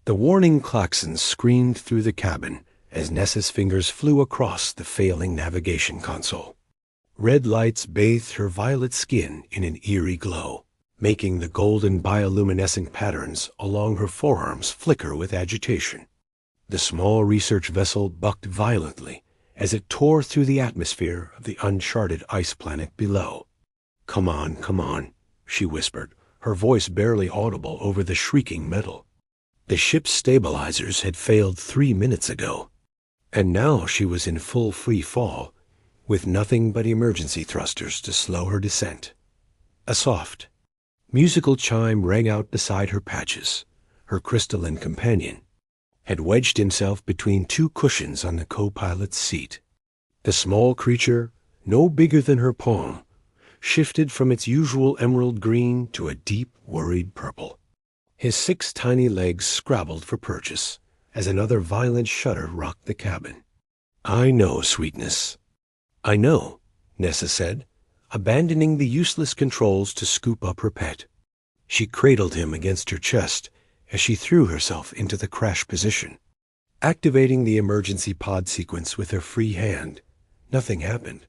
The warning klaxons screamed through the cabin as Nessa's fingers flew across the failing navigation console. Red lights bathed her violet skin in an eerie glow, making the golden bioluminescent patterns along her forearms flicker with agitation. The small research vessel bucked violently as it tore through the atmosphere of the uncharted ice planet below. Come on, she whispered, her voice barely audible over the shrieking metal. The ship's stabilizers had failed 3 minutes ago, and now she was in full free fall, with nothing but emergency thrusters to slow her descent. A soft, musical chime rang out beside her. Patches, her crystalline companion, had wedged himself between two cushions on the co-pilot's seat. The small creature, no bigger than her palm, shifted from its usual emerald green to a deep, worried purple. His 6 tiny legs scrabbled for purchase as another violent shudder rocked the cabin. "I know, sweetness. I know," Nessa said, abandoning the useless controls to scoop up her pet. She cradled him against her chest as she threw herself into the crash position. Activating the emergency pod sequence with her free hand, nothing happened.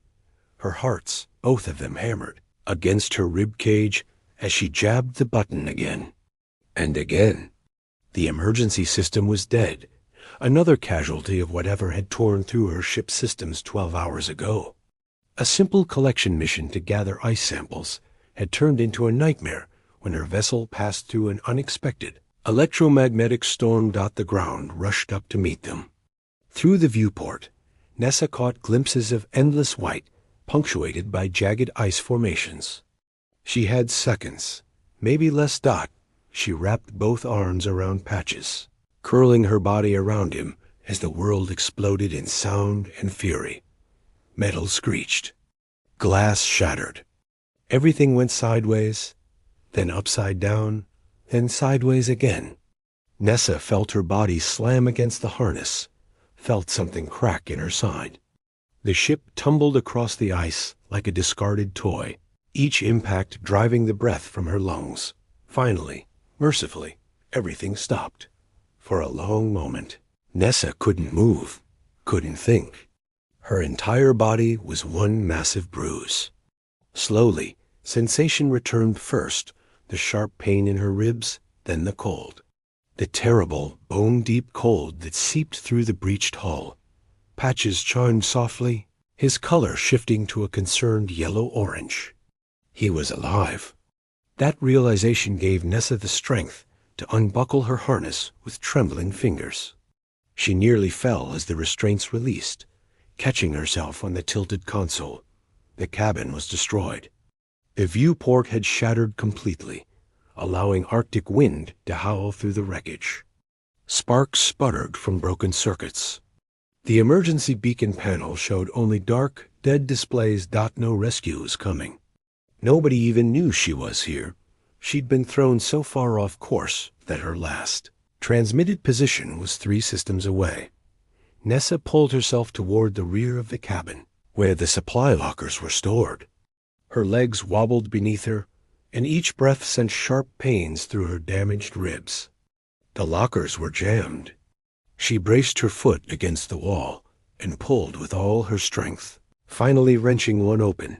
Her hearts, both of them, hammered against her rib cage as she jabbed the button again and again. The emergency system was dead, another casualty of whatever had torn through her ship's systems 12 hours ago. A simple collection mission to gather ice samples had turned into a nightmare when her vessel passed through an unexpected electromagnetic storm. The ground rushed up to meet them. Through the viewport, Nessa caught glimpses of endless white, punctuated by jagged ice formations. She had seconds, maybe less. She wrapped both arms around Patches, curling her body around him as the world exploded in sound and fury. Metal screeched. Glass shattered. Everything went sideways, then upside down, then sideways again. Nessa felt her body slam against the harness, felt something crack in her side. The ship tumbled across the ice like a discarded toy, each impact driving the breath from her lungs. Finally, mercifully, everything stopped. For a long moment, Nessa couldn't move, couldn't think. Her entire body was one massive bruise. Slowly, sensation returned. First, the sharp pain in her ribs, then the cold. The terrible, bone-deep cold that seeped through the breached hull. Patches chimed softly, his color shifting to a concerned yellow-orange. He was alive. That realization gave Nessa the strength to unbuckle her harness with trembling fingers. She nearly fell as the restraints released, catching herself on the tilted console. The cabin was destroyed. The viewport had shattered completely, allowing Arctic wind to howl through the wreckage. Sparks sputtered from broken circuits. The emergency beacon panel showed only dark, dead displays. No rescue was coming. Nobody even knew she was here. She'd been thrown so far off course that her last transmitted position was 3 systems away. Nessa pulled herself toward the rear of the cabin, where the supply lockers were stored. Her legs wobbled beneath her, and each breath sent sharp pains through her damaged ribs. The lockers were jammed. She braced her foot against the wall and pulled with all her strength, finally wrenching one open.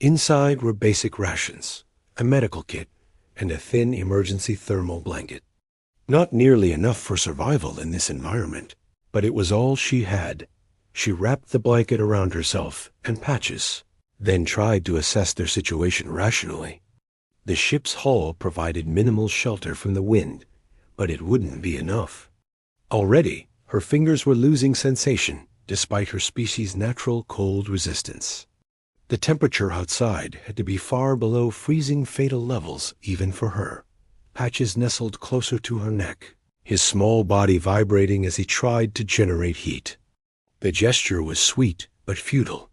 Inside were basic rations, a medical kit, and a thin emergency thermal blanket. Not nearly enough for survival in this environment, but it was all she had. She wrapped the blanket around herself and Patches, then tried to assess their situation rationally. The ship's hull provided minimal shelter from the wind, but it wouldn't be enough. Already, her fingers were losing sensation, despite her species' natural cold resistance. The temperature outside had to be far below freezing fatal levels even for her. Patches nestled closer to her neck, his small body vibrating as he tried to generate heat. The gesture was sweet but futile.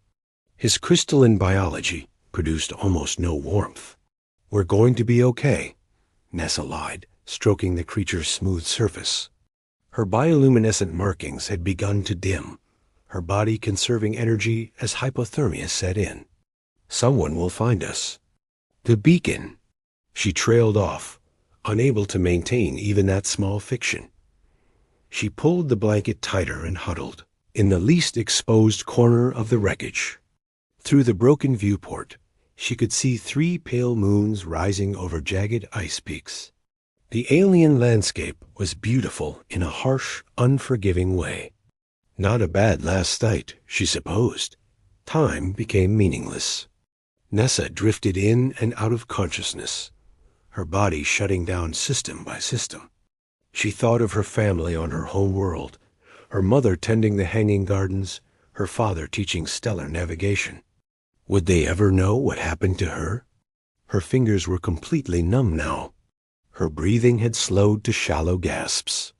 His crystalline biology produced almost no warmth. "We're going to be okay," Nessa lied, stroking the creature's smooth surface. Her bioluminescent markings had begun to dim, her body conserving energy as hypothermia set in. "Someone will find us." "The beacon." She trailed off, unable to maintain even that small fiction. She pulled the blanket tighter and huddled in the least exposed corner of the wreckage. Through the broken viewport, she could see 3 pale moons rising over jagged ice peaks. The alien landscape was beautiful in a harsh, unforgiving way. Not a bad last night, she supposed. Time became meaningless. Nessa drifted in and out of consciousness, her body shutting down system by system. She thought of her family on her home world, her mother tending the hanging gardens, her father teaching stellar navigation. Would they ever know what happened to her? Her fingers were completely numb now. Her breathing had slowed to shallow gasps.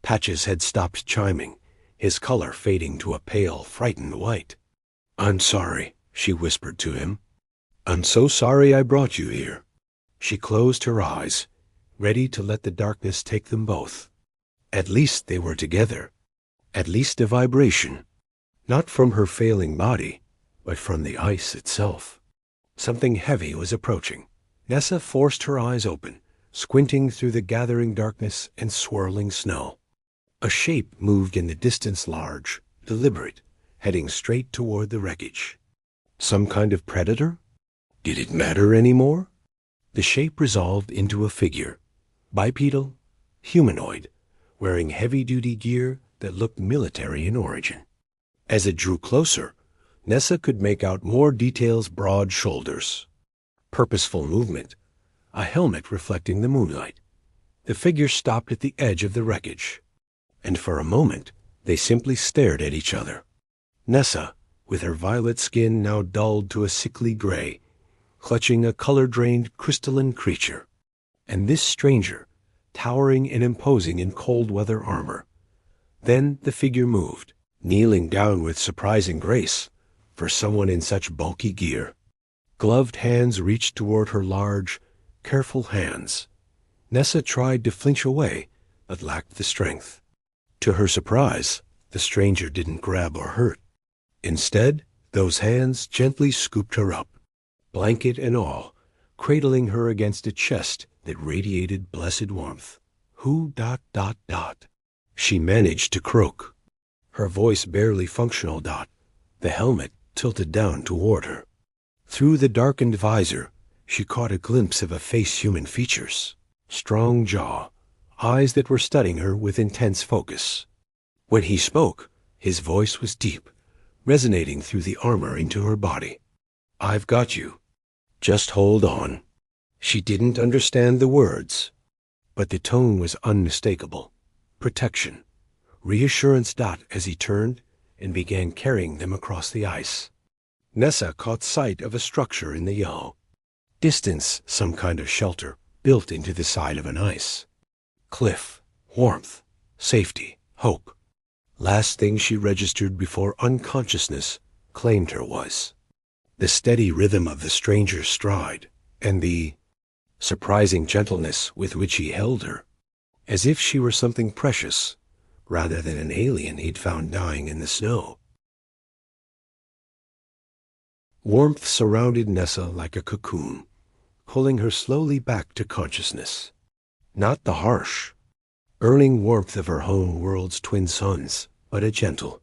Patches had stopped chiming, his color fading to a pale, frightened white. "I'm sorry," she whispered to him. "I'm so sorry I brought you here." She closed her eyes, ready to let the darkness take them both. At least they were together. At least a vibration. Not from her failing body, but from the ice itself. Something heavy was approaching. Nessa forced her eyes open, squinting through the gathering darkness and swirling snow. A shape moved in the distance, large, deliberate, heading straight toward the wreckage. Some kind of predator? Did it matter anymore? The shape resolved into a figure, bipedal, humanoid, wearing heavy-duty gear that looked military in origin. As it drew closer, Nessa could make out more details: broad shoulders, purposeful movement, a helmet reflecting the moonlight. The figure stopped at the edge of the wreckage, and for a moment they simply stared at each other. Nessa, with her violet skin now dulled to a sickly gray, clutching a color-drained crystalline creature, and this stranger, towering and imposing in cold-weather armor. Then the figure moved, kneeling down with surprising grace for someone in such bulky gear. Gloved hands reached toward her large, careful hands. Nessa tried to flinch away, but lacked the strength. To her surprise, the stranger didn't grab or hurt. Instead, those hands gently scooped her up, blanket and all, cradling her against a chest that radiated blessed warmth. Who ... She managed to croak, her voice barely functional. The helmet tilted down toward her. Through the darkened visor, she caught a glimpse of a face, human features, strong jaw, eyes that were studying her with intense focus. When he spoke, his voice was deep, resonating through the armor into her body. "I've got you. Just hold on." She didn't understand the words, but the tone was unmistakable. Protection, reassurance. As he turned and began carrying them across the ice, Nessa caught sight of a structure in the yellow. Distance, some kind of shelter built into the side of an ice. Cliff, warmth, safety, hope. Last thing she registered before unconsciousness claimed her was the steady rhythm of the stranger's stride and the surprising gentleness with which he held her, as if she were something precious rather than an alien he'd found dying in the snow. Warmth surrounded Nessa like a cocoon, pulling her slowly back to consciousness. Not the harsh, earning warmth of her home world's twin suns, but a gentle,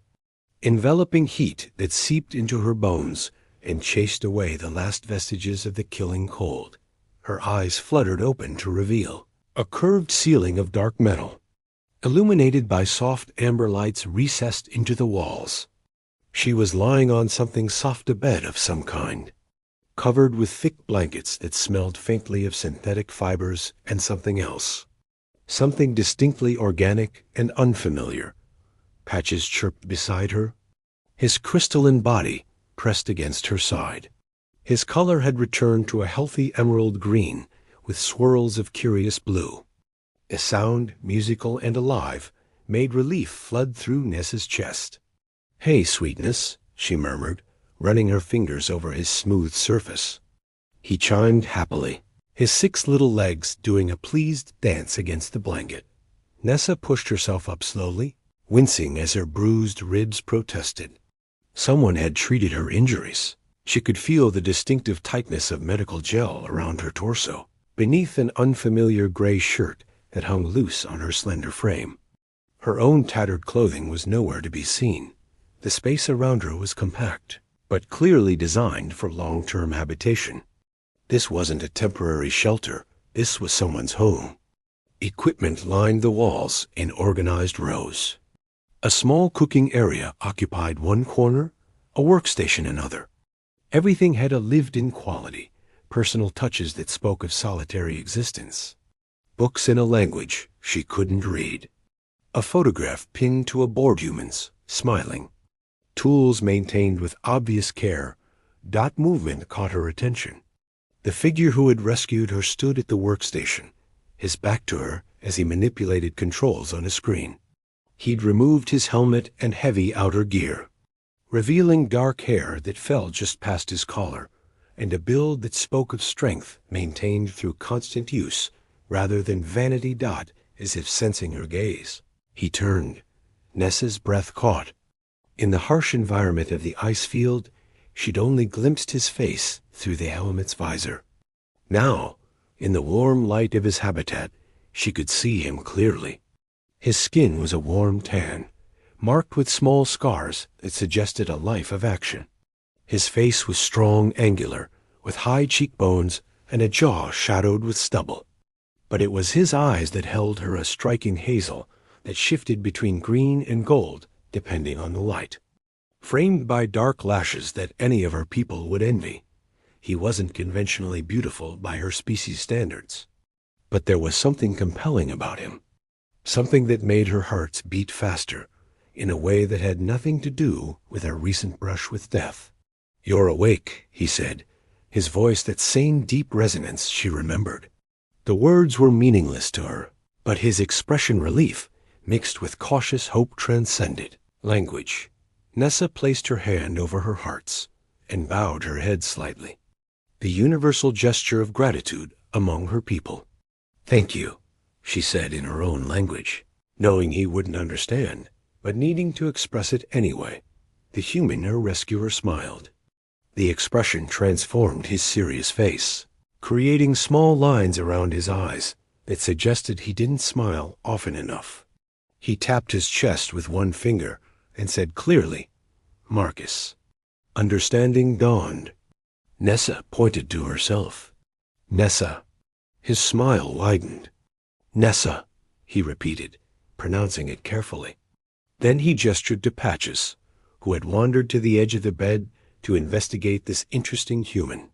enveloping heat that seeped into her bones and chased away the last vestiges of the killing cold. Her eyes fluttered open to reveal a curved ceiling of dark metal, illuminated by soft amber lights recessed into the walls. She was lying on something soft, a bed of some kind, covered with thick blankets that smelled faintly of synthetic fibers and something else. Something distinctly organic and unfamiliar. Patches chirped beside her, his crystalline body pressed against her side. His color had returned to a healthy emerald green with swirls of curious blue. A sound, musical and alive, made relief flood through Nessa's chest. "Hey, sweetness," she murmured, running her fingers over his smooth surface. He chimed happily, his 6 little legs doing a pleased dance against the blanket. Nessa pushed herself up slowly, wincing as her bruised ribs protested. Someone had treated her injuries. She could feel the distinctive tightness of medical gel around her torso, beneath an unfamiliar gray shirt that hung loose on her slender frame. Her own tattered clothing was nowhere to be seen. The space around her was compact, but clearly designed for long-term habitation. This wasn't a temporary shelter. This was someone's home. Equipment lined the walls in organized rows. A small cooking area occupied one corner, a workstation another. Everything had a lived-in quality, personal touches that spoke of solitary existence. Books in a language she couldn't read. A photograph pinned to a board humans, smiling. Tools maintained with obvious care. Dot movement caught her attention. The figure who had rescued her stood at the workstation, his back to her as he manipulated controls on a screen. He'd removed his helmet and heavy outer gear, revealing dark hair that fell just past his collar, and a build that spoke of strength maintained through constant use rather than vanity. Dot, as if sensing her gaze. He turned. Nessa's breath caught. In the harsh environment of the ice field, she'd only glimpsed his face through the helmet's visor. Now, in the warm light of his habitat, she could see him clearly. His skin was a warm tan, marked with small scars that suggested a life of action. His face was strong, angular, with high cheekbones and a jaw shadowed with stubble. But it was his eyes that held her, a striking hazel that shifted between green and gold depending on the light. Framed by dark lashes that any of her people would envy, he wasn't conventionally beautiful by her species standards. But there was something compelling about him, something that made her heart beat faster, in a way that had nothing to do with her recent brush with death. "You're awake," he said, his voice that same deep resonance she remembered. The words were meaningless to her, but his expression relief, mixed with cautious hope, transcended language. Nessa placed her hand over her heart's and bowed her head slightly, the universal gesture of gratitude among her people. "Thank you," she said in her own language, knowing he wouldn't understand, but needing to express it anyway. The human, her rescuer, smiled. The expression transformed his serious face, creating small lines around his eyes that suggested he didn't smile often enough. He tapped his chest with one finger and said clearly, "Marcus." Understanding dawned. Nessa pointed to herself. "Nessa." His smile widened. "Nessa," he repeated, pronouncing it carefully. Then he gestured to Patches, who had wandered to the edge of the bed to investigate this interesting human.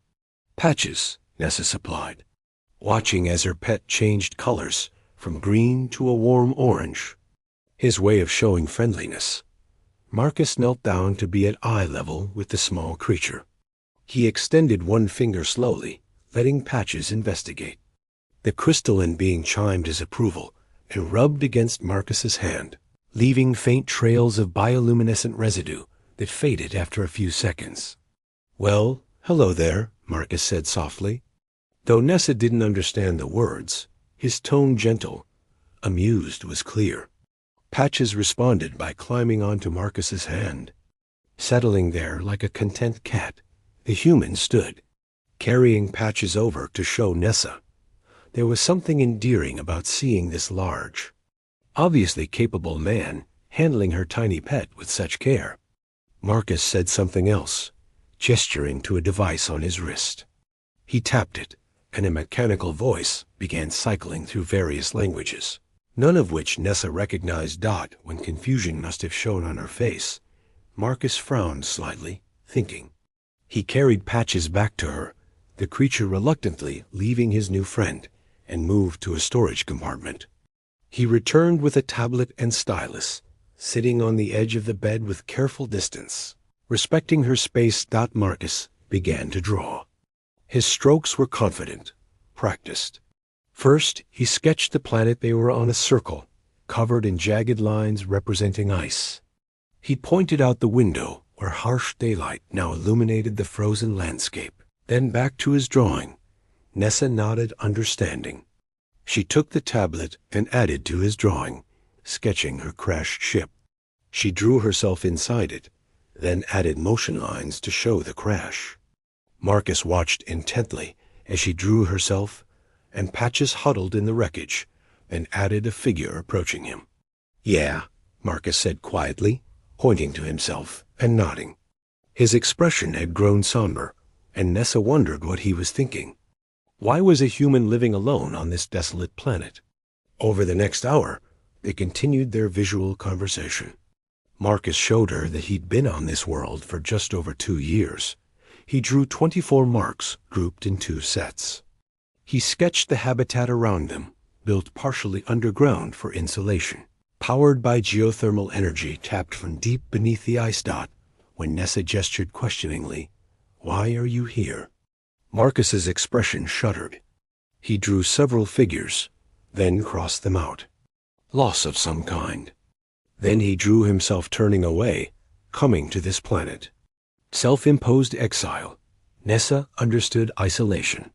"Patches," Nessa supplied, watching as her pet changed colors from green to a warm orange. His way of showing friendliness. Marcus knelt down to be at eye level with the small creature. He extended one finger slowly, letting Patches investigate. The crystalline being chimed his approval and rubbed against Marcus's hand, leaving faint trails of bioluminescent residue that faded after a few seconds. "Well, hello there," Marcus said softly. Though Nessa didn't understand the words, his tone gentle, amused, was clear. Patches responded by climbing onto Marcus's hand. Settling there like a content cat, the human stood, carrying Patches over to show Nessa. There was something endearing about seeing this large, obviously capable man handling her tiny pet with such care. Marcus said something else, gesturing to a device on his wrist. He tapped it, and a mechanical voice began cycling through various languages, none of which Nessa recognized. Dot, when confusion must have shown on her face. Marcus frowned slightly, thinking. He carried Patches back to her, the creature reluctantly leaving his new friend, and moved to a storage compartment. He returned with a tablet and stylus, sitting on the edge of the bed with careful distance. Respecting her space, Marcus began to draw. His strokes were confident, practiced. First, he sketched the planet they were on, a circle, covered in jagged lines representing ice. He pointed out the window where harsh daylight now illuminated the frozen landscape. Then back to his drawing. Nessa nodded, understanding. She took the tablet and added to his drawing, sketching her crashed ship. She drew herself inside it, then added motion lines to show the crash. Marcus watched intently as she drew herself, and Patches huddled in the wreckage, and added a figure approaching him. Yeah, Marcus said quietly, pointing to himself and nodding. His expression had grown somber, and Nessa wondered what he was thinking. Why was a human living alone on this desolate planet? Over the next hour, they continued their visual conversation. Marcus showed her that he'd been on this world for just over 2 years. He drew 24 marks grouped in 2 sets. He sketched the habitat around them, built partially underground for insulation, powered by geothermal energy tapped from deep beneath the ice dot. When Nessa gestured questioningly, "Why are you here?" Marcus's expression shuddered. He drew several figures, then crossed them out. Loss of some kind. Then he drew himself turning away, coming to this planet. Self-imposed exile. Nessa understood isolation.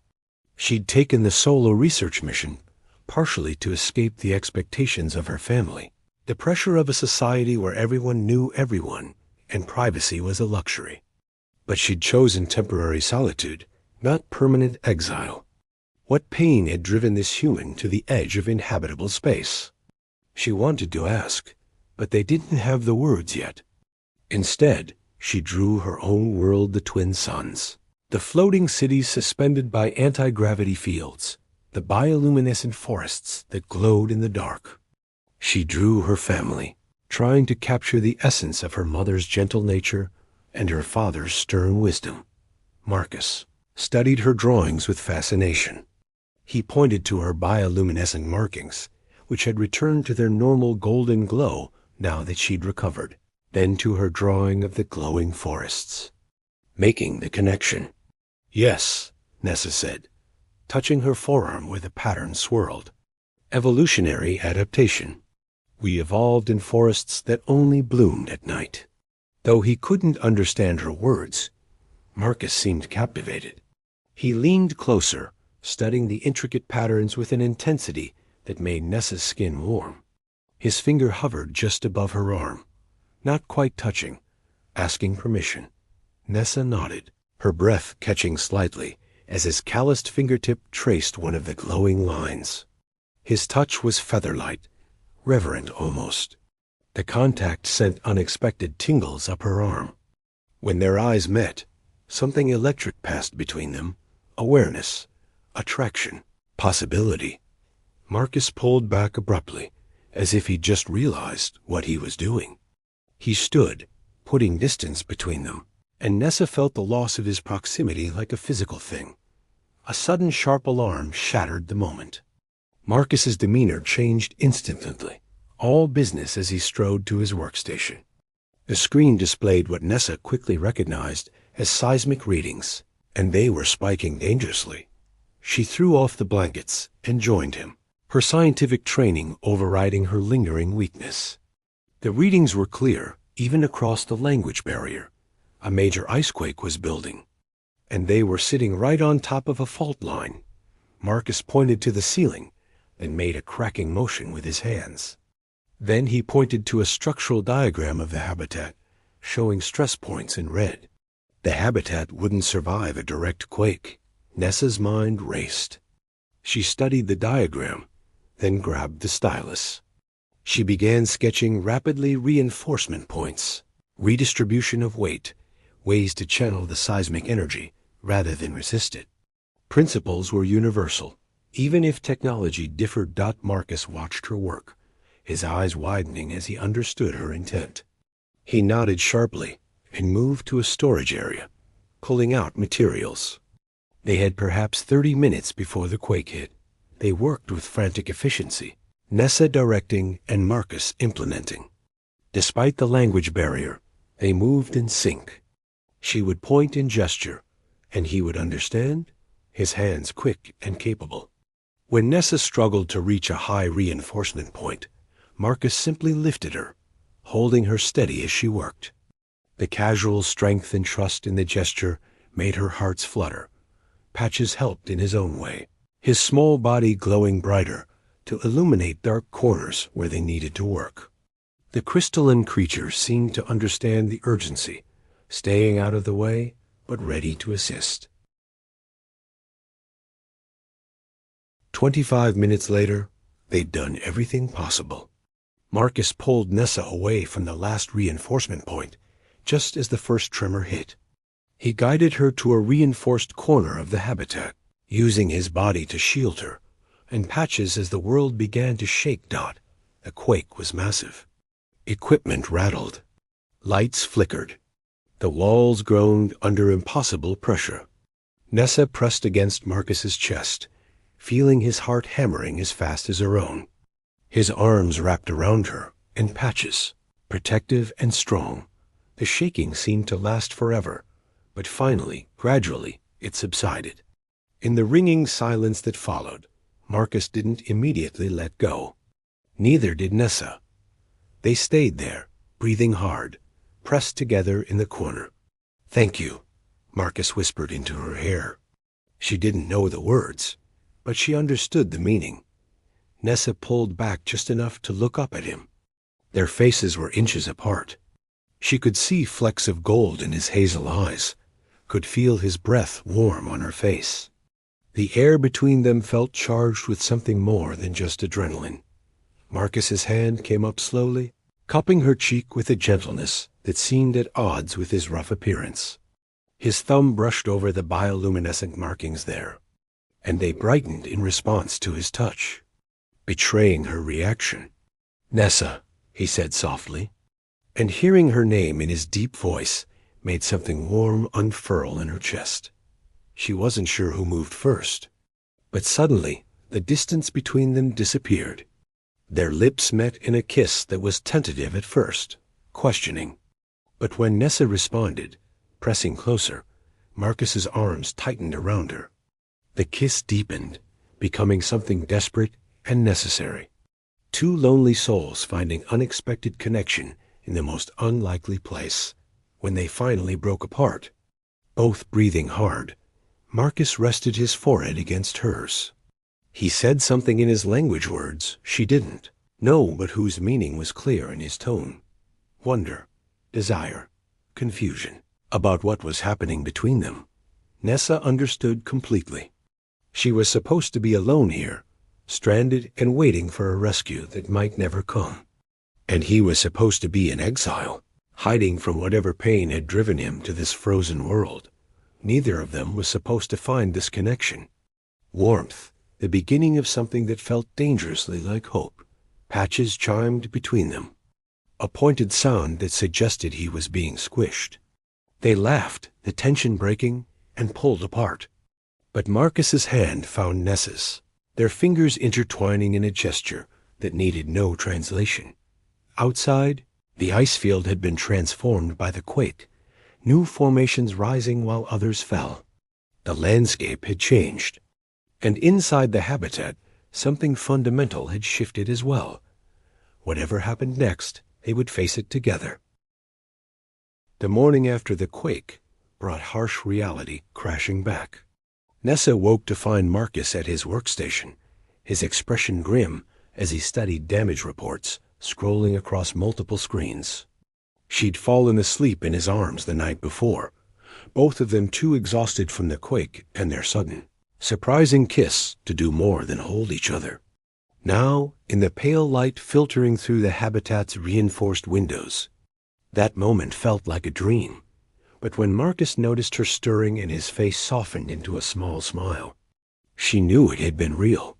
She'd taken the solo research mission, partially to escape the expectations of her family, the pressure of a society where everyone knew everyone, and privacy was a luxury. But she'd chosen temporary solitude, not permanent exile. What pain had driven this human to the edge of inhabitable space? She wanted to ask, but they didn't have the words yet. Instead, she drew her own world, the twin suns, the floating cities suspended by anti-gravity fields, the bioluminescent forests that glowed in the dark. She drew her family, trying to capture the essence of her mother's gentle nature and her father's stern wisdom. Marcus studied her drawings with fascination. He pointed to her bioluminescent markings, which had returned to their normal golden glow now that she'd recovered, then to her drawing of the glowing forests. Making the connection. "Yes," Nessa said, touching her forearm where the pattern swirled. "Evolutionary adaptation. We evolved in forests that only bloomed at night." Though he couldn't understand her words, Marcus seemed captivated. He leaned closer, studying the intricate patterns with an intensity that made Nessa's skin warm. His finger hovered just above her arm, not quite touching, asking permission. Nessa nodded, her breath catching slightly as his calloused fingertip traced one of the glowing lines. His touch was feather-light, reverent almost. The contact sent unexpected tingles up her arm. When their eyes met, something electric passed between them. Awareness, attraction, possibility. Marcus pulled back abruptly, as if he'd just realized what he was doing. He stood, putting distance between them, and Nessa felt the loss of his proximity like a physical thing. A sudden sharp alarm shattered the moment. Marcus's demeanor changed instantly, all business as he strode to his workstation. The screen displayed what Nessa quickly recognized as seismic readings, and they were spiking dangerously. She threw off the blankets and joined him, her scientific training overriding her lingering weakness. The readings were clear, even across the language barrier. A major icequake was building, and they were sitting right on top of a fault line. Marcus pointed to the ceiling and made a cracking motion with his hands. Then he pointed to a structural diagram of the habitat, showing stress points in red. The habitat wouldn't survive a direct quake. Nessa's mind raced. She studied the diagram, then grabbed the stylus. She began sketching rapidly reinforcement points, redistribution of weight, ways to channel the seismic energy rather than resist it. Principles were universal, even if technology differed. Marcus watched her work, his eyes widening as he understood her intent. He nodded sharply and moved to a storage area, pulling out materials. They had perhaps 30 minutes before the quake hit. They worked with frantic efficiency, Nessa directing and Marcus implementing. Despite the language barrier, they moved in sync. She would point and gesture, and he would understand, his hands quick and capable. When Nessa struggled to reach a high reinforcement point, Marcus simply lifted her, holding her steady as she worked. The casual strength and trust in the gesture made her hearts flutter. Patches helped in his own way, his small body glowing brighter to illuminate dark corners where they needed to work. The crystalline creature seemed to understand the urgency, staying out of the way, but ready to assist. 25 minutes later, they'd done everything possible. Marcus pulled Nessa away from the last reinforcement point, just as the first tremor hit. He guided her to a reinforced corner of the habitat, using his body to shield her, and patches as the world began to shake. The quake was massive. Equipment rattled. Lights flickered. The walls groaned under impossible pressure. Nessa pressed against Marcus's chest, feeling his heart hammering as fast as her own. His arms wrapped around her, in patches, protective and strong. The shaking seemed to last forever, but finally, gradually, it subsided. In the ringing silence that followed, Marcus didn't immediately let go. Neither did Nessa. They stayed there, breathing hard, pressed together in the corner. "Thank you," Marcus whispered into her hair. She didn't know the words, but she understood the meaning. Nessa pulled back just enough to look up at him. Their faces were inches apart. She could see flecks of gold in his hazel eyes, could feel his breath warm on her face. The air between them felt charged with something more than just adrenaline. Marcus's hand came up slowly, cupping her cheek with a gentleness that seemed at odds with his rough appearance. His thumb brushed over the bioluminescent markings there, and they brightened in response to his touch, betraying her reaction. "Nessa," he said softly, and hearing her name in his deep voice made something warm unfurl in her chest. She wasn't sure who moved first, but suddenly the distance between them disappeared. Their lips met in a kiss that was tentative at first, questioning. But when Nessa responded, pressing closer, Marcus's arms tightened around her. The kiss deepened, becoming something desperate and necessary. Two lonely souls finding unexpected connection in the most unlikely place. When they finally broke apart, both breathing hard, Marcus rested his forehead against hers. He said something in his language words she didn't know, but whose meaning was clear in his tone. Wonder, desire, confusion about what was happening between them. Nessa understood completely. She was supposed to be alone here, stranded and waiting for a rescue that might never come. And he was supposed to be in exile, hiding from whatever pain had driven him to this frozen world. Neither of them was supposed to find this connection. Warmth, the beginning of something that felt dangerously like hope. Patches chimed between them, a pointed sound that suggested he was being squished. They laughed, the tension breaking, and pulled apart. But Marcus's hand found Nessa's, their fingers intertwining in a gesture that needed no translation. Outside, the ice field had been transformed by the quake, new formations rising while others fell. The landscape had changed. And inside the habitat, something fundamental had shifted as well. Whatever happened next, they would face it together. The morning after the quake brought harsh reality crashing back. Nessa woke to find Marcus at his workstation, his expression grim as he studied damage reports, scrolling across multiple screens. She'd fallen asleep in his arms the night before, both of them too exhausted from the quake and their sudden, surprising kiss to do more than hold each other. Now, in the pale light filtering through the habitat's reinforced windows, that moment felt like a dream. But when Marcus noticed her stirring and his face softened into a small smile, she knew it had been real.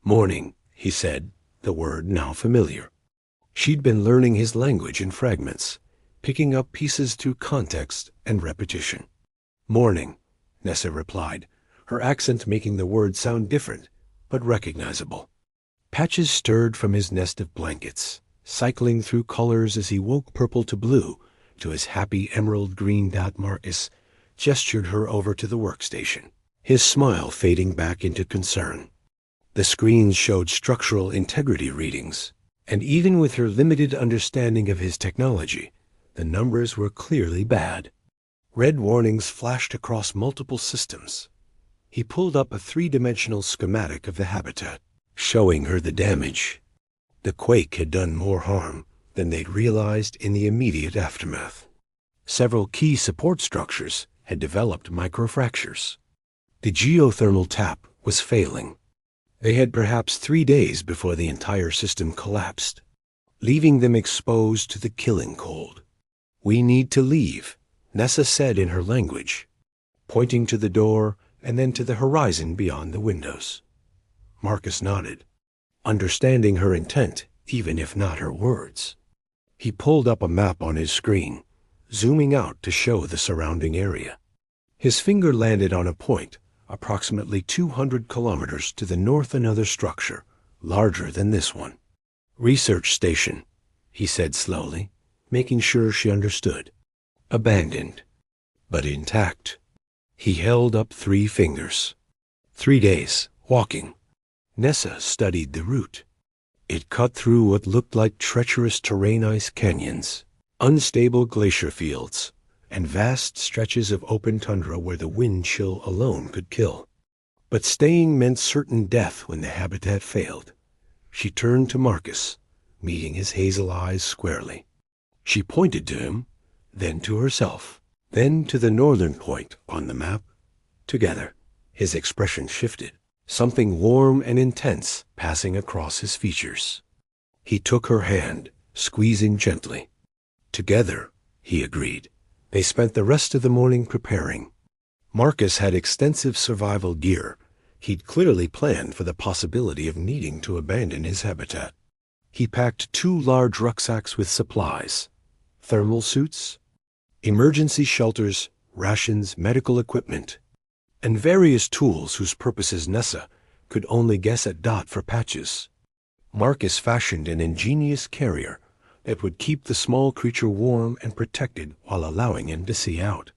"Morning," he said, the word now familiar. She'd been learning his language in fragments, picking up pieces through context and repetition. "Morning," Nessa replied, her accent making the word sound different, but recognizable. Patches stirred from his nest of blankets, cycling through colors as he woke purple to blue to his happy emerald green. Marcus gestured her over to the workstation, his smile fading back into concern. The screens showed structural integrity readings, and even with her limited understanding of his technology, the numbers were clearly bad. Red warnings flashed across multiple systems. He pulled up a three-dimensional schematic of the habitat, showing her the damage. The quake had done more harm than they'd realized in the immediate aftermath. Several key support structures had developed microfractures. The geothermal tap was failing. They had perhaps 3 days before the entire system collapsed. leaving them exposed to the killing cold. "We need to leave," Nessa said in her language, pointing to the door and then to the horizon beyond the windows. Marcus nodded, understanding her intent, even if not her words. He pulled up a map on his screen, zooming out to show the surrounding area. His finger landed on a point, approximately 200 kilometers to the north, another structure, larger than this one. "Research station," he said slowly, making sure she understood. "Abandoned, but intact." He held up 3 fingers. 3 days, walking. Nessa studied the route. It cut through what looked like treacherous terrain, ice canyons, unstable glacier fields, and vast stretches of open tundra where the wind chill alone could kill. But staying meant certain death when the habitat failed. She turned to Marcus, meeting his hazel eyes squarely. She pointed to him, then to herself, then to the northern point on the map. Together, his expression shifted, something warm and intense passing across his features. He took her hand, squeezing gently. Together, he agreed. They spent the rest of the morning preparing. Marcus had extensive survival gear. He'd clearly planned for the possibility of needing to abandon his habitat. He packed 2 large rucksacks with supplies, thermal suits, emergency shelters, rations, medical equipment, and various tools whose purposes Nessa could only guess at. For patches, Marcus fashioned an ingenious carrier that would keep the small creature warm and protected while allowing him to see out.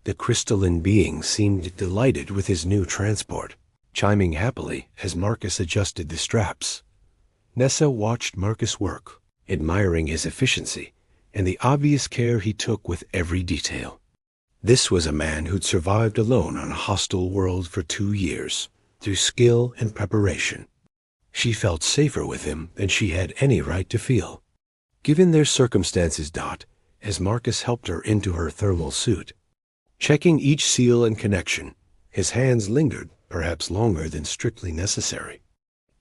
The crystalline being seemed delighted with his new transport, chiming happily as Marcus adjusted the straps. Nessa watched Marcus work, admiring his efficiency and the obvious care he took with every detail. This was a man who'd survived alone on a hostile world for 2 years, through skill and preparation. She felt safer with him than she had any right to feel. Given their circumstances, as Marcus helped her into her thermal suit, checking each seal and connection, his hands lingered, perhaps longer than strictly necessary.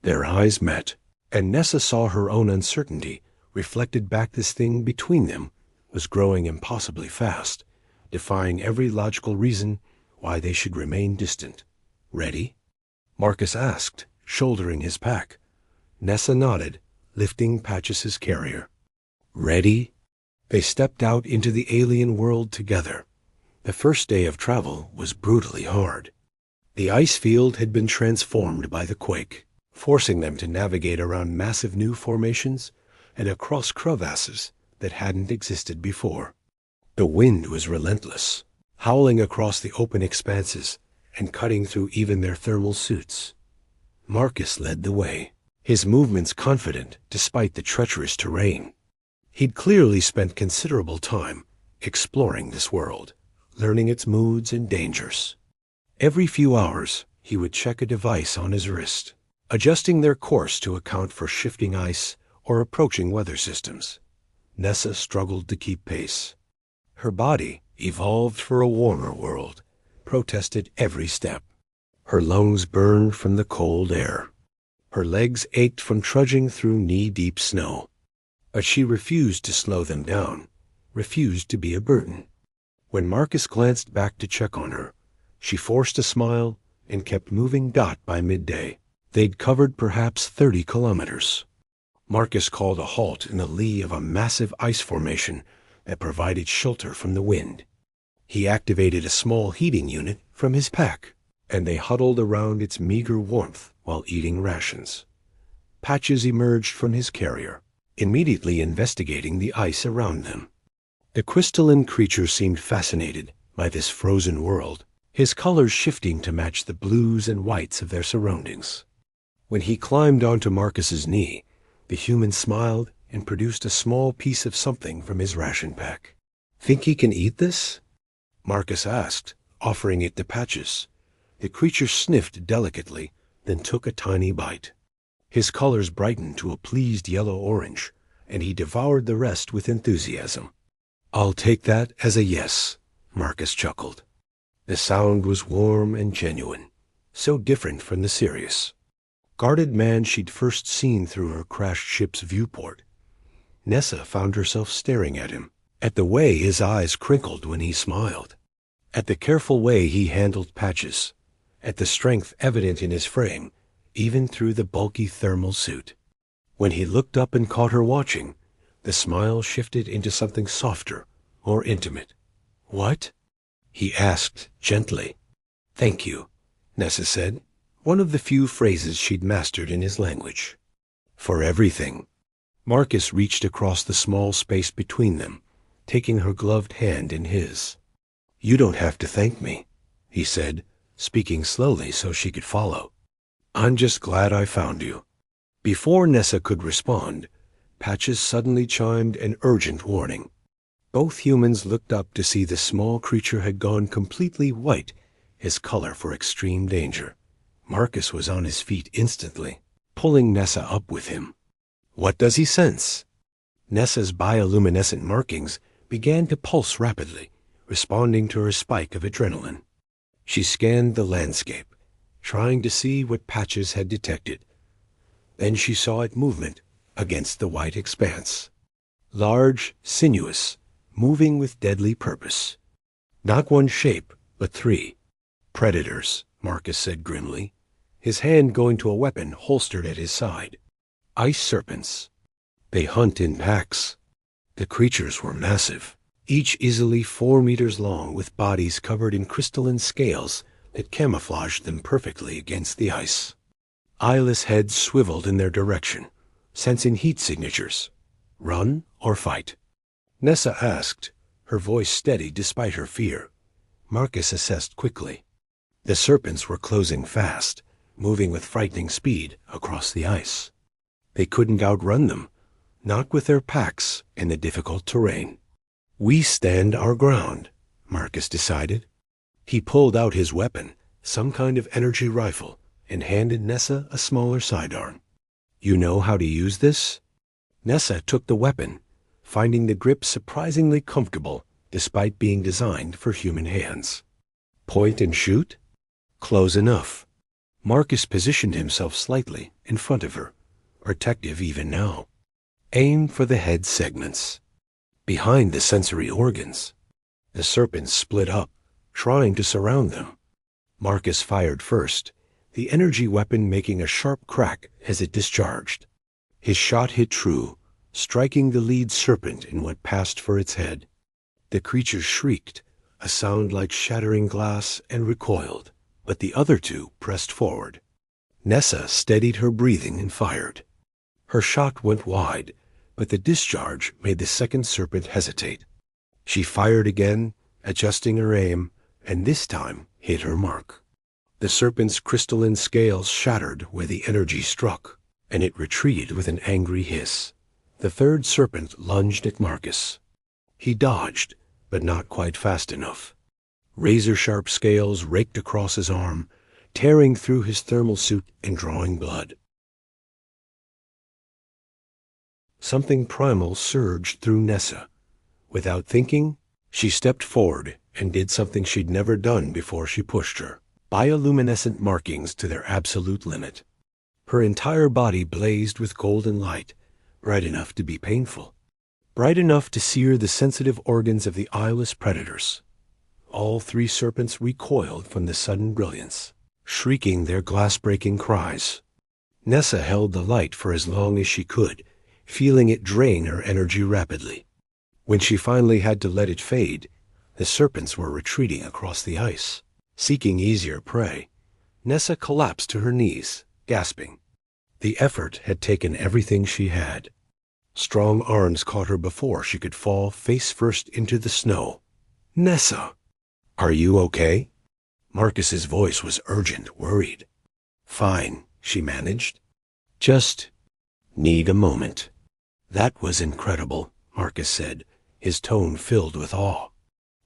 Their eyes met, and Nessa saw her own uncertainty reflected back. This thing between them was growing impossibly fast, defying every logical reason why they should remain distant. "Ready?" Marcus asked, shouldering his pack. Nessa nodded, lifting Patches's carrier. "Ready?" They stepped out into the alien world together. The first day of travel was brutally hard. The ice field had been transformed by the quake, forcing them to navigate around massive new formations and across crevasses that hadn't existed before. The wind was relentless, howling across the open expanses and cutting through even their thermal suits. Marcus led the way, his movements confident despite the treacherous terrain. He'd clearly spent considerable time exploring this world, learning its moods and dangers. Every few hours, he would check a device on his wrist, adjusting their course to account for shifting ice or approaching weather systems. Nessa struggled to keep pace. Her body, evolved for a warmer world, protested every step. Her lungs burned from the cold air. Her legs ached from trudging through knee-deep snow. But she refused to slow them down, refused to be a burden. When Marcus glanced back to check on her, she forced a smile and kept moving. By midday, they'd covered perhaps 30 kilometers. Marcus called a halt in the lee of a massive ice formation that provided shelter from the wind. He activated a small heating unit from his pack, and they huddled around its meager warmth while eating rations. Patches emerged from his carrier, immediately investigating the ice around them. The crystalline creature seemed fascinated by this frozen world, his colors shifting to match the blues and whites of their surroundings. When he climbed onto Marcus's knee, the human smiled and produced a small piece of something from his ration pack. "Think he can eat this?" Marcus asked, offering it to Patches. The creature sniffed delicately, then took a tiny bite. His colors brightened to a pleased yellow-orange, and he devoured the rest with enthusiasm. "I'll take that as a yes," Marcus chuckled. The sound was warm and genuine, so different from the serious, guarded man she'd first seen through her crashed ship's viewport. Nessa found herself staring at him, at the way his eyes crinkled when he smiled, at the careful way he handled Patches, at the strength evident in his frame, even through the bulky thermal suit. When he looked up and caught her watching, the smile shifted into something softer, more intimate. "What?" he asked gently. "Thank you," Nessa said, one of the few phrases she'd mastered in his language. "For everything." Marcus reached across the small space between them, taking her gloved hand in his. "You don't have to thank me," he said, speaking slowly so she could follow. "I'm just glad I found you." Before Nessa could respond, Patches suddenly chimed an urgent warning. Both humans looked up to see the small creature had gone completely white, his color for extreme danger. Marcus was on his feet instantly, pulling Nessa up with him. What does he sense? Nessa's bioluminescent markings began to pulse rapidly, responding to her spike of adrenaline. She scanned the landscape, trying to see what Patches had detected. Then she saw it movement against the white expanse. Large, sinuous, moving with deadly purpose. Not one shape, but three. "Predators," Marcus said grimly, his hand going to a weapon holstered at his side. "Ice serpents. They hunt in packs." The creatures were massive, each easily 4 meters long, with bodies covered in crystalline scales that camouflaged them perfectly against the ice. Eyeless heads swiveled in their direction, sensing heat signatures. Run or fight? Nessa asked, her voice steady despite her fear. Marcus assessed quickly. The serpents were closing fast, moving with frightening speed across the ice. They couldn't outrun them, not with their packs in the difficult terrain. "We stand our ground," Marcus decided. He pulled out his weapon, some kind of energy rifle, and handed Nessa a smaller sidearm. "You know how to use this?" Nessa took the weapon, finding the grip surprisingly comfortable despite being designed for human hands. "Point and shoot?" "Close enough." Marcus positioned himself slightly in front of her, protective even now. "Aim for the head segments, behind the sensory organs." The serpents split up, trying to surround them. Marcus fired first, the energy weapon making a sharp crack as it discharged. His shot hit true, striking the lead serpent in what passed for its head. The creature shrieked, a sound like shattering glass, and recoiled, but the other two pressed forward. Nessa steadied her breathing and fired. Her shot went wide, but the discharge made the second serpent hesitate. She fired again, adjusting her aim, and this time hit her mark. The serpent's crystalline scales shattered where the energy struck, and it retreated with an angry hiss. The third serpent lunged at Marcus. He dodged, but not quite fast enough. Razor-sharp scales raked across his arm, tearing through his thermal suit and drawing blood. Something primal surged through Nessa. Without thinking, she stepped forward and did something she'd never done before she pushed her. Bioluminescent markings to their absolute limit. Her entire body blazed with golden light, bright enough to be painful, bright enough to sear the sensitive organs of the eyeless predators. All three serpents recoiled from the sudden brilliance, shrieking their glass-breaking cries. Nessa held the light for as long as she could, feeling it drain her energy rapidly. When she finally had to let it fade, the serpents were retreating across the ice, seeking easier prey. Nessa collapsed to her knees, gasping. The effort had taken everything she had. Strong arms caught her before she could fall face first into the snow. "Nessa! Are you okay?" Marcus's voice was urgent, worried. "Fine," she managed. "Just need a moment." "That was incredible," Marcus said, his tone filled with awe.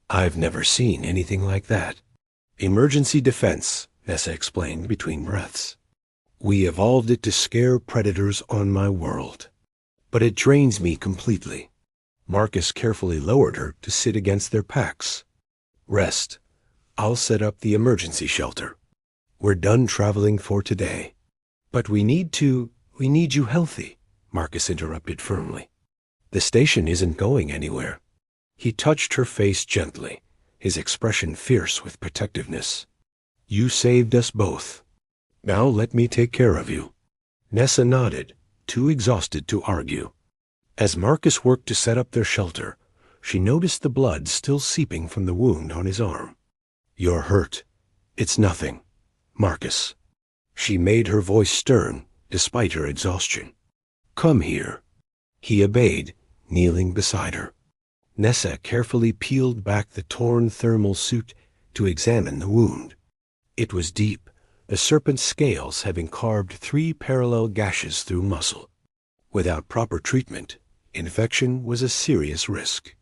"I've never seen anything like that." "Emergency defense," Nessa explained between breaths. "We evolved it to scare predators on my world. But it drains me completely." Marcus carefully lowered her to sit against their packs. "Rest. I'll set up the emergency shelter. We're done traveling for today." "But we need you healthy," Marcus interrupted firmly. The station isn't going anywhere. He touched her face gently, his expression fierce with protectiveness. You saved us both. Now let me take care of you. Nessa nodded, too exhausted to argue. As Marcus worked to set up their shelter, she noticed the blood still seeping from the wound on his arm. You're hurt. It's nothing, Marcus. She made her voice stern, despite her exhaustion. Come here. He obeyed, kneeling beside her. Nessa carefully peeled back the torn thermal suit to examine the wound. It was deep, the serpent's scales having carved 3 parallel gashes through muscle. Without proper treatment, infection was a serious risk.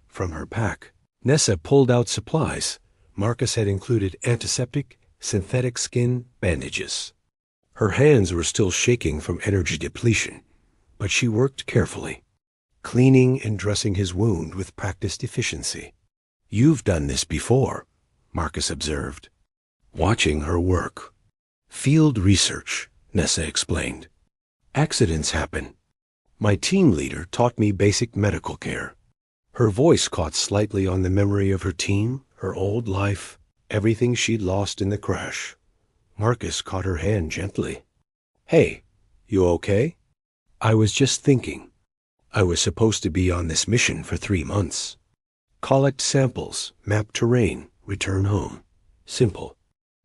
From her pack, Nessa pulled out supplies. Marcus had included antiseptic, synthetic skin bandages. Her hands were still shaking from energy depletion, but she worked carefully, cleaning and dressing his wound with practiced efficiency. You've done this before, Marcus observed, watching her work. Field research, Nessa explained. Accidents happen. My team leader taught me basic medical care. Her voice caught slightly on the memory of her team, her old life, everything she'd lost in the crash. Marcus caught her hand gently. Hey, you okay? I was just thinking. I was supposed to be on this mission for 3 months. Collect samples, map terrain, return home. Simple.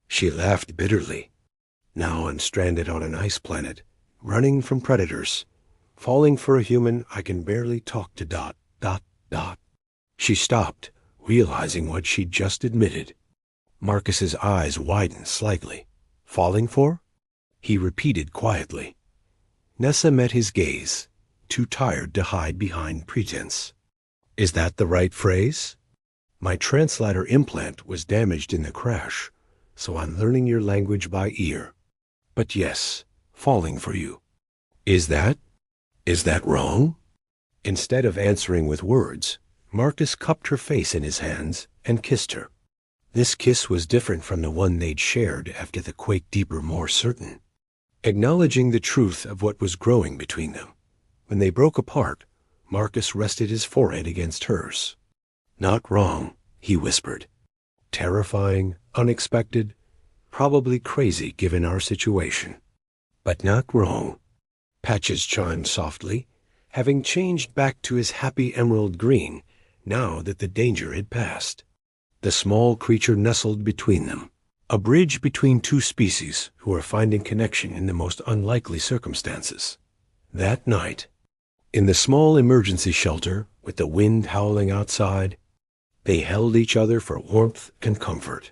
She laughed bitterly. Now I'm stranded on an ice planet, running from predators. Falling for a human I can barely talk to ... She stopped, realizing what she'd just admitted. Marcus's eyes widened slightly. Falling for? He repeated quietly. Nessa met his gaze, too tired to hide behind pretense. Is that the right phrase? My translator implant was damaged in the crash, so I'm learning your language by ear. But yes, falling for you. Is that wrong? Instead of answering with words, Marcus cupped her face in his hands and kissed her. This kiss was different from the one they'd shared after the quake deeper, more certain, acknowledging the truth of what was growing between them. When they broke apart, Marcus rested his forehead against hers. Not wrong, he whispered. Terrifying, unexpected, probably crazy given our situation. But not wrong. Patches chimed softly, having changed back to his happy emerald green now that the danger had passed. The small creature nestled between them, a bridge between 2 species who were finding connection in the most unlikely circumstances. That night, in the small emergency shelter with the wind howling outside, they held each other for warmth and comfort.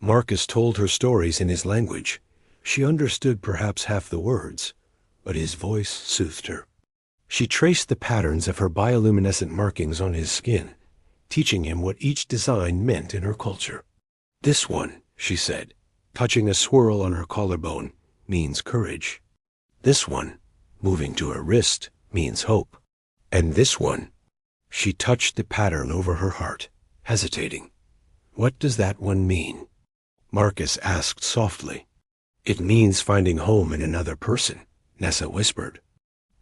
Marcus told her stories in his language. She understood perhaps half the words, but his voice soothed her. She traced the patterns of her bioluminescent markings on his skin, teaching him what each design meant in her culture. This one, she said, touching a swirl on her collarbone, means courage. This one, moving to her wrist, means hope. And this one, she touched the pattern over her heart, hesitating. What does that one mean? Marcus asked softly. It means finding home in another person, Nessa whispered.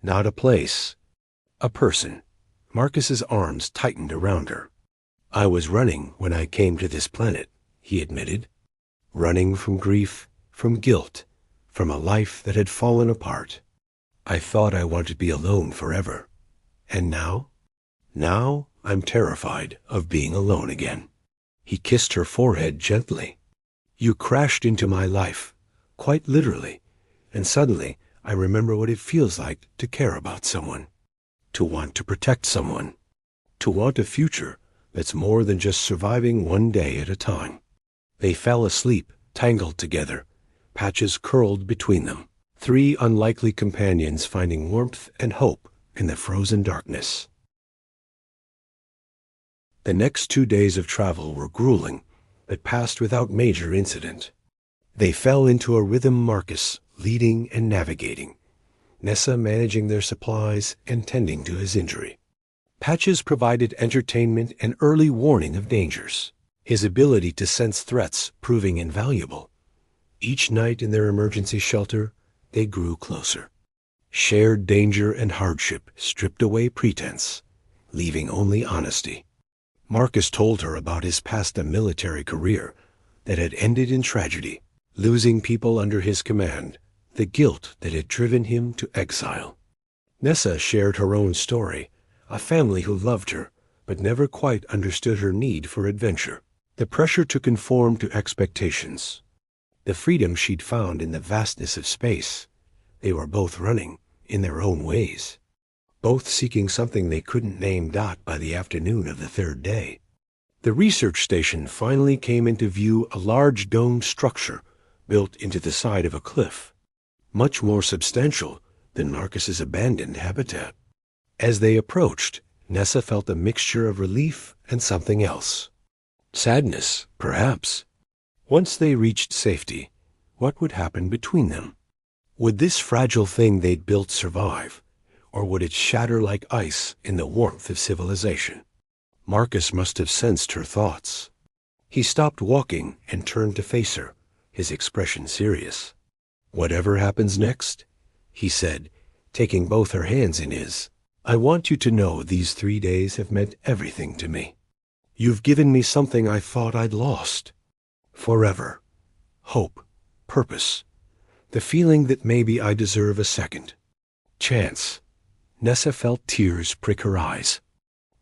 Not a place, a person. Marcus's arms tightened around her. I was running when I came to this planet, he admitted. Running from grief, from guilt, from a life that had fallen apart. I thought I wanted to be alone forever. And now? Now I'm terrified of being alone again. He kissed her forehead gently. You crashed into my life, quite literally, and suddenly I remember what it feels like to care about someone, to want to protect someone, to want a future that's more than just surviving one day at a time. They fell asleep, tangled together, patches curled between them, 3 unlikely companions finding warmth and hope in the frozen darkness. The next 2 days of travel were grueling, but passed without major incident. They fell into a rhythm, Marcus leading and navigating, Nessa managing their supplies and tending to his injury. Patches provided entertainment and early warning of dangers, his ability to sense threats proving invaluable. Each night in their emergency shelter, they grew closer. Shared danger and hardship stripped away pretense, leaving only honesty. Marcus told her about his past military career that had ended in tragedy, losing people under his command, the guilt that had driven him to exile. Nessa shared her own story, a family who loved her, but never quite understood her need for adventure, the pressure to conform to expectations, the freedom she'd found in the vastness of space. They were both running, in their own ways, both seeking something they couldn't name. By the afternoon of the third day, the research station finally came into view, a large domed structure built into the side of a cliff, much more substantial than Marcus's abandoned habitat. As they approached, Nessa felt a mixture of relief and something else. Sadness, perhaps. Once they reached safety, what would happen between them? Would this fragile thing they'd built survive, or would it shatter like ice in the warmth of civilization? Marcus must have sensed her thoughts. He stopped walking and turned to face her, his expression serious. "Whatever happens next," he said, taking both her hands in his, "I want you to know these 3 days have meant everything to me. You've given me something I thought I'd lost. Forever. Hope, purpose, the feeling that maybe I deserve a second chance." Nessa felt tears prick her eyes.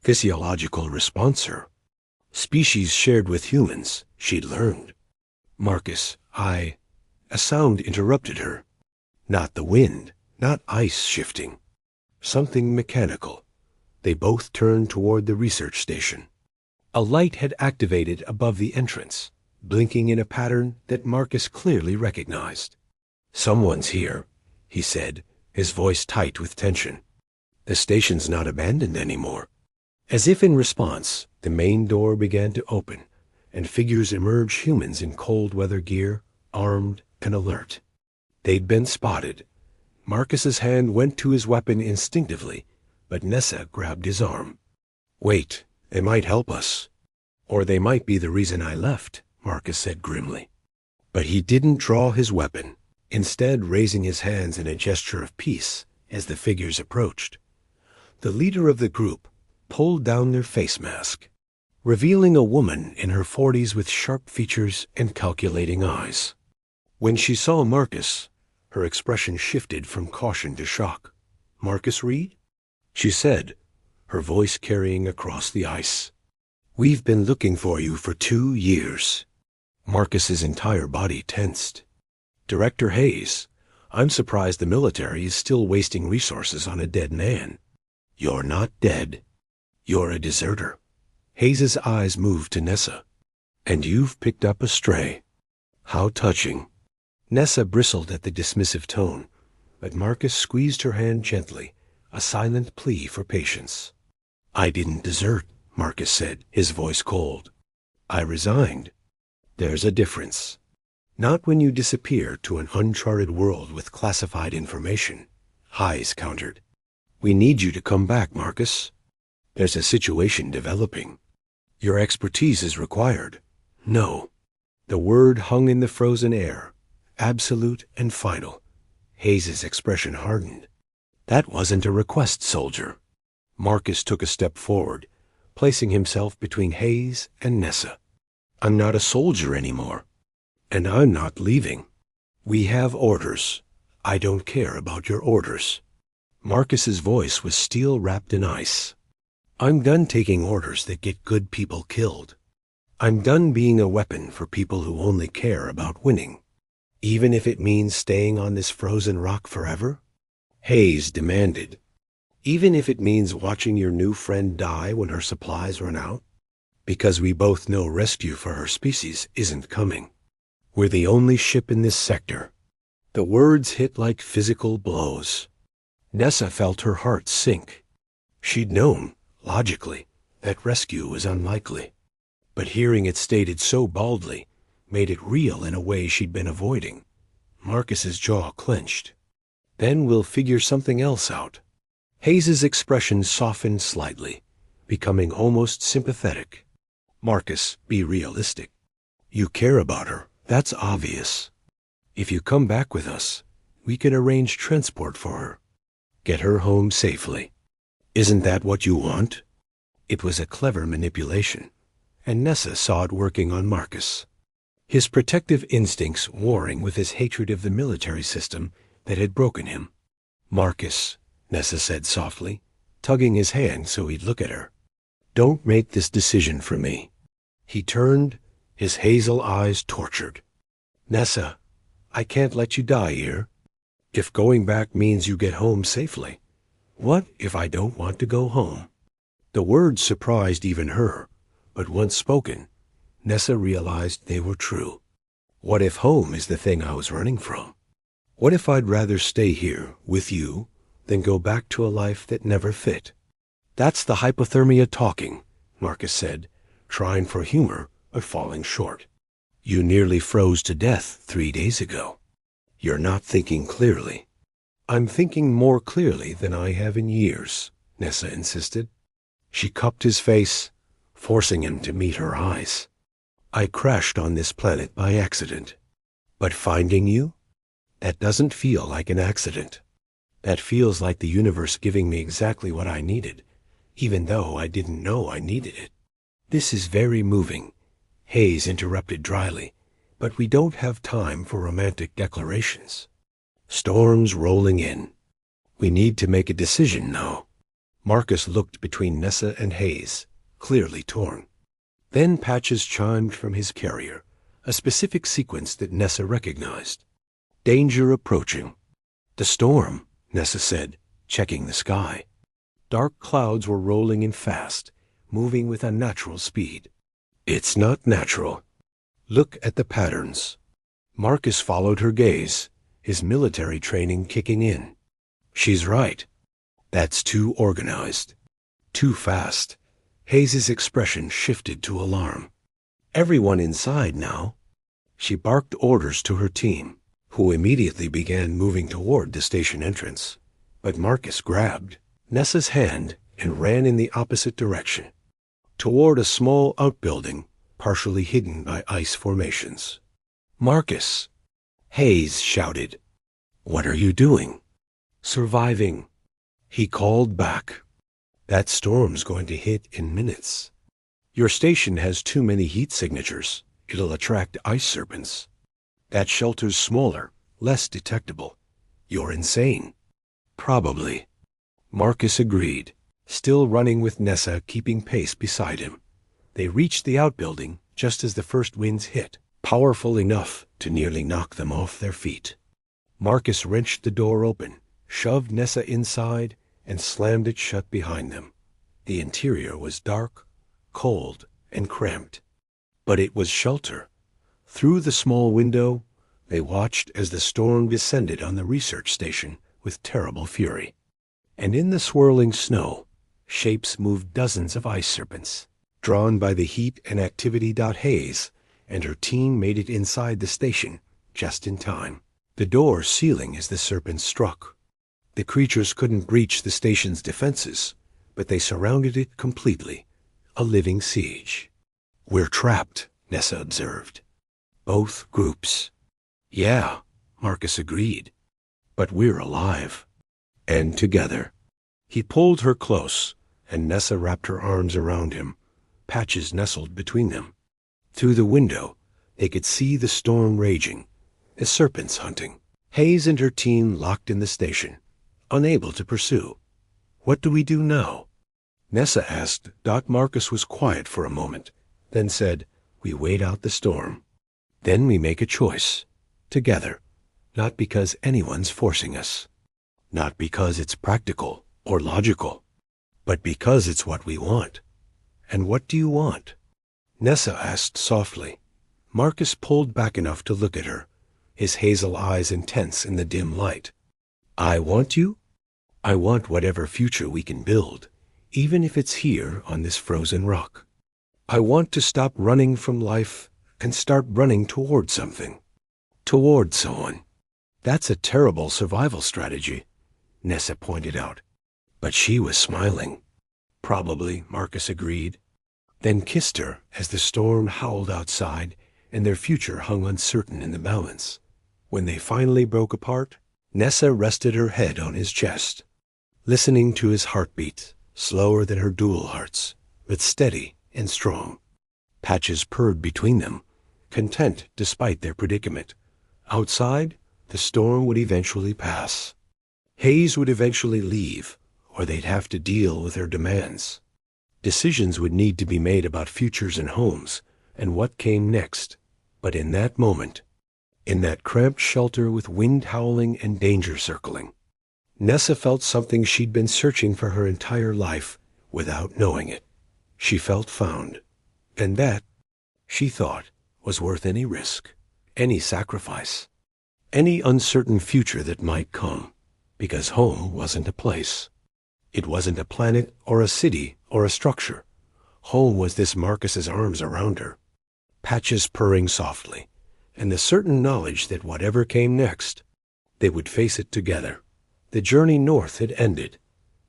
Physiological response, her species shared with humans, she'd learned. "Marcus, A sound interrupted her. Not the wind, not ice shifting. Something mechanical. They both turned toward the research station. A light had activated above the entrance, blinking in a pattern that Marcus clearly recognized. "Someone's here," he said, his voice tight with tension. "The station's not abandoned anymore." As if in response, the main door began to open, and figures emerged, humans in cold weather gear, armed and alert. They'd been spotted. Marcus's hand went to his weapon instinctively, but Nessa grabbed his arm. "Wait, they might help us. Or they might be the reason I left," Marcus said grimly. But he didn't draw his weapon, instead raising his hands in a gesture of peace as the figures approached. The leader of the group pulled down their face mask, revealing a woman in her 40s with sharp features and calculating eyes. When she saw Marcus, her expression shifted from caution to shock. "Marcus Reed?" she said, her voice carrying across the ice. "We've been looking for you for 2 years." Marcus's entire body tensed. "Director Hayes, I'm surprised the military is still wasting resources on a dead man." "You're not dead. You're a deserter." Hayes's eyes moved to Nessa. "And you've picked up a stray." "How touching." Nessa bristled at the dismissive tone, but Marcus squeezed her hand gently, a silent plea for patience. "I didn't desert," Marcus said, his voice cold. "I resigned." "There's a difference. Not when you disappear to an uncharted world with classified information," Hayes countered. "We need you to come back, Marcus. There's a situation developing. Your expertise is required." "No." The word hung in the frozen air, absolute and final. Hayes's expression hardened. "That wasn't a request, soldier." Marcus took a step forward, placing himself between Hayes and Nessa. "I'm not a soldier anymore. And I'm not leaving. We have orders. I don't care about your orders." Marcus's voice was steel wrapped in ice. "I'm done taking orders that get good people killed. I'm done being a weapon for people who only care about winning. Even if it means staying on this frozen rock forever?" Hayes demanded. "Even if it means watching your new friend die when her supplies run out? Because we both know rescue for her species isn't coming. We're the only ship in this sector." The words hit like physical blows. Nessa felt her heart sink. She'd known, logically, that rescue was unlikely. But hearing it stated so baldly made it real in a way she'd been avoiding. Marcus's jaw clenched. "Then we'll figure something else out." Hayes's expression softened slightly, becoming almost sympathetic. "Marcus, be realistic. You care about her. That's obvious. If you come back with us, we can arrange transport for her. Get her home safely. Isn't that what you want? It was a clever manipulation, and Nessa saw it working on Marcus. His protective instincts warring with his hatred of the military system that had broken him. Marcus, Nessa said softly, tugging his hand so he'd look at her. Don't make this decision for me. He turned, his hazel eyes tortured. Nessa, I can't let you die here. If going back means you get home safely, what if I don't want to go home? The words surprised even her, but once spoken, Nessa realized they were true. What if home is the thing I was running from? What if I'd rather stay here with you than go back to a life that never fit? That's the hypothermia talking, Marcus said, trying for humor but falling short. You nearly froze to death 3 days ago. You're not thinking clearly. I'm thinking more clearly than I have in years, Nessa insisted. She cupped his face, forcing him to meet her eyes. I crashed on this planet by accident. But finding you? That doesn't feel like an accident. That feels like the universe giving me exactly what I needed, even though I didn't know I needed it. This is very moving, Hayes interrupted dryly, but we don't have time for romantic declarations. Storm's rolling in. We need to make a decision now. Marcus looked between Nessa and Hayes, clearly torn. Then patches chimed from his carrier, a specific sequence that Nessa recognized. Danger approaching. The storm, Nessa said, checking the sky. Dark clouds were rolling in fast, moving with unnatural speed. It's not natural. Look at the patterns. Marcus followed her gaze, his military training kicking in. She's right. That's too organized. Too fast. Hayes's expression shifted to alarm. Everyone inside now. She barked orders to her team, who immediately began moving toward the station entrance. But Marcus grabbed Nessa's hand and ran in the opposite direction, toward a small outbuilding partially hidden by ice formations. Marcus! Hayes shouted. What are you doing? Surviving. He called back. That storm's going to hit in minutes. Your station has too many heat signatures. It'll attract ice serpents. That shelter's smaller, less detectable. You're insane. Probably. Marcus agreed, still running with Nessa keeping pace beside him. They reached the outbuilding just as the first winds hit, powerful enough to nearly knock them off their feet. Marcus wrenched the door open, shoved Nessa inside, and slammed it shut behind them. The interior was dark, cold, and cramped. But it was shelter. Through the small window, they watched as the storm descended on the research station with terrible fury. And in the swirling snow, shapes moved dozens of ice serpents. Drawn by the heat and activity. Hayes and her team made it inside the station just in time. The door sealing as the serpents struck. The creatures couldn't breach the station's defenses, but they surrounded it completely, a living siege. We're trapped, Nessa observed. Both groups. Yeah, Marcus agreed. But we're alive. And together. He pulled her close, and Nessa wrapped her arms around him. Patches nestled between them. Through the window, they could see the storm raging, the serpents hunting. Hayes and her team locked in the station, unable to pursue. What do we do now? Nessa asked. Marcus was quiet for a moment, then said, We wait out the storm. Then we make a choice, together, not because anyone's forcing us. Not because it's practical or logical, but because it's what we want. And what do you want? Nessa asked softly. Marcus pulled back enough to look at her, his hazel eyes intense in the dim light. I want you? I want whatever future we can build, even if it's here on this frozen rock. I want to stop running from life and start running toward something. Toward someone. That's a terrible survival strategy, Nessa pointed out. But she was smiling. Probably, Marcus agreed, then kissed her as the storm howled outside and their future hung uncertain in the balance. When they finally broke apart, Nessa rested her head on his chest. listening to his heartbeat, slower than her dual hearts, but steady and strong. Patches purred between them, content despite their predicament. Outside, the storm would eventually pass. Hayes would eventually leave, or they'd have to deal with her demands. Decisions would need to be made about futures and homes, and what came next. But in that moment, in that cramped shelter with wind howling and danger circling, Nessa felt something she'd been searching for her entire life without knowing it. She felt found. And that, she thought, was worth any risk, any sacrifice, any uncertain future that might come, because home wasn't a place. It wasn't a planet or a city or a structure. Home was this Marcus's arms around her, Patches purring softly, and the certain knowledge that whatever came next, they would face it together. The journey north had ended,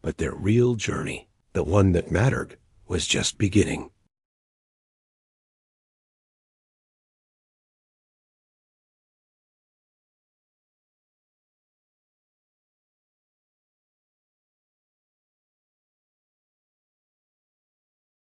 but their real journey, the one that mattered, was just beginning.